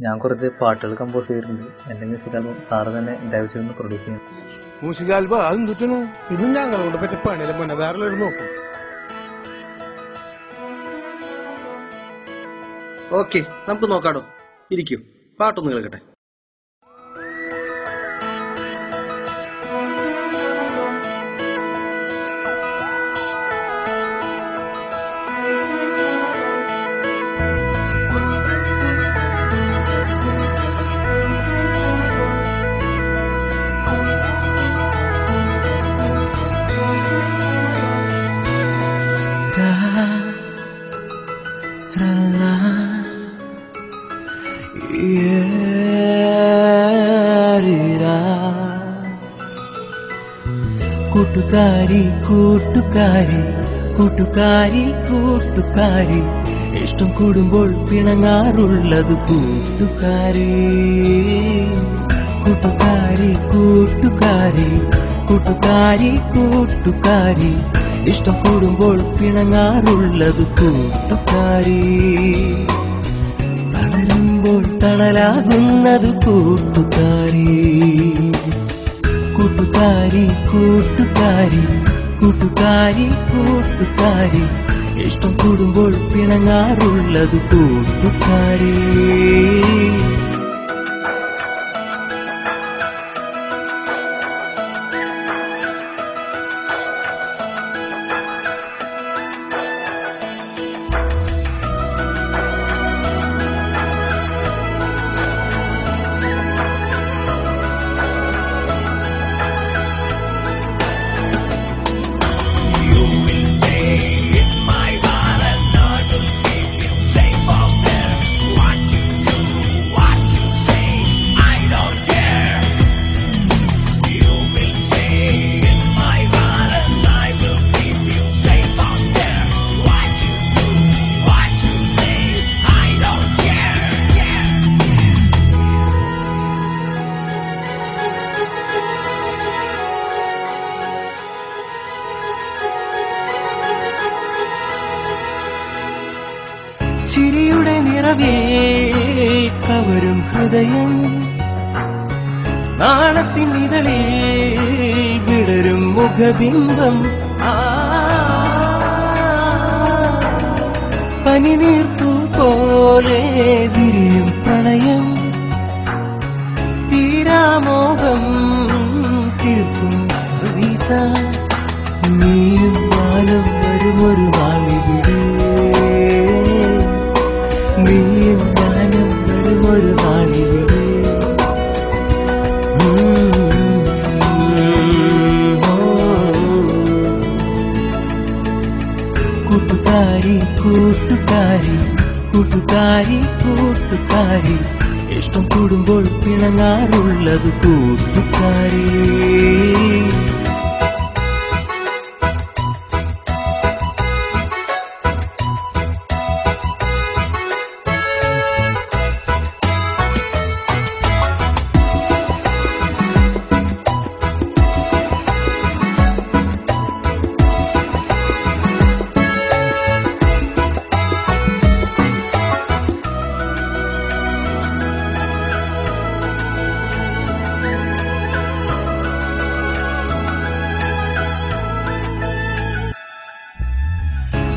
ഞാൻ കുറച്ച് പാട്ടുകൾ കമ്പോസ് ചെയ്തിട്ടുണ്ട്. എന്റെ മ്യൂസിക് ആൽബം സാറ് തന്നെ ദയവ് ചെയ്തൊന്ന് പ്രൊഡ്യൂസ് ചെയ്യും. മ്യൂസിക് ആൽബം അതും തുറ്റണു ഇതും ഞങ്ങളോട് പറ്റ പണിയില്ല മോനെ, വേറെ നോക്കും. ഓക്കെ, നമുക്ക് നോക്കാടോ. ഇരിക്കും, പാട്ടൊന്ന് കേൾക്കട്ടെ. കൂട്ടുകാരി കൂട്ടുകാരി കൂട്ടുകാരി കൂട്ടുകാരി, ഇഷ്ടം കൂടുമ്പോൾ പിണങ്ങാറുള്ളത് കൂട്ടുകാരി. കൂട്ടുകാരി കൂട്ടുകാരി കൂട്ടുകാരി കൂട്ടുകാരി, ഇഷ്ടം കൂടുമ്പോൾ പിണങ്ങാറുള്ളത് കൂട്ടുകാരി. തളരുമ്പോൾ തണലാകുന്നത് കൂട്ടുകാരി. കൂട്ടുകാരി കൂട്ടുകാരി കൂട്ടുകാരി കൂട്ടുകാരി, ഇഷ്ടം കൂടുമ്പോൾ പിണങ്ങാറുള്ളത് കൂട്ടുകാരി. ചിരിയുടെ നിറവേ കവരും ഹൃദയം, നാണത്തിൻ ഇതളിൽ വിടരും മുഖബിംബം. പനിനീർപ്പൂ പോലെ വിരിയും പ്രണയം, തീരാമോഹം തീർക്കും കവിത. നീയും ഞാനും വരുമൊരു നാളിവിടെ, നീയും ഞാനും വരുമൊരു നാളിവിടെ. കൂട്ടുകാരി കൂട്ടുകാരി കൂട്ടുകാരി കൂട്ടുകാരി, ഇഷ്ടം കൂടുമ്പോൾ പിണങ്ങാറുള്ളത് കൂട്ടുകാരി.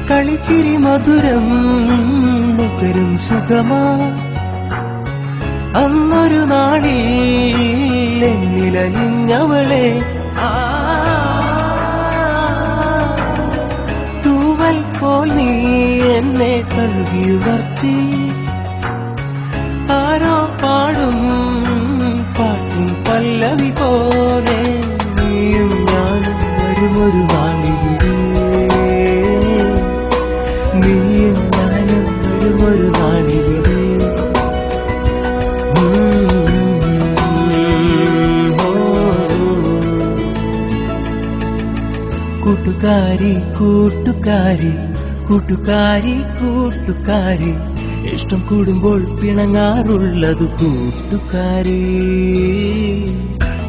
കളിച്ചിരി മധുരം നുകരും സുഖമാ, അന്നൊരു നാളിൽ എന്നിലലിഞ്ഞവളെ. തൂവൽ പോൽ നീ എന്നെ തഴുകിയുണർത്തി, ആരോ പാടും പാട്ടിൻ പല്ലവി പോലെ. നീയും ഞാനും വരുമൊരു നാളിവിടെ, നീയും ഞാനും വരുമൊരു നാളിവിടെ. കൂട്ടുകാരി കൂട്ടുകാരി കൂട്ടുകാരി കൂട്ടുകാരി, ഇഷ്ടം കൂടുമ്പോൾ പിണങ്ങാറുള്ളത് കൂട്ടുകാരി.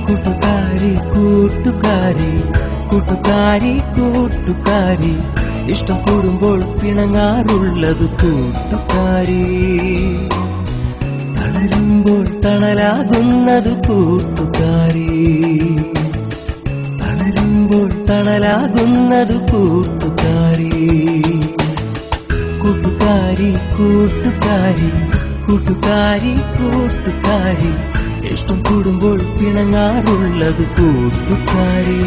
കൂട്ടുകാരി കൂട്ടുകാരി കൂട്ടുകാരി കൂട്ടുകാരി, ഇഷ്ടം കൂടുമ്പോൾ പിണങ്ങാറുള്ളത് കൂട്ടുകാരി. തളരുമ്പോൾ തണലാകുന്നത് കൂട്ടുകാരി, തളരുമ്പോൾ തണലാകുന്നത് കൂട്ടുകാരി. കൂട്ടുകാരി കൂട്ടുകാരി കൂട്ടുകാരി കൂട്ടുകാരി, ഇഷ്ടം കൂടുമ്പോൾ പിണങ്ങാറുള്ളത് കൂട്ടുകാരി.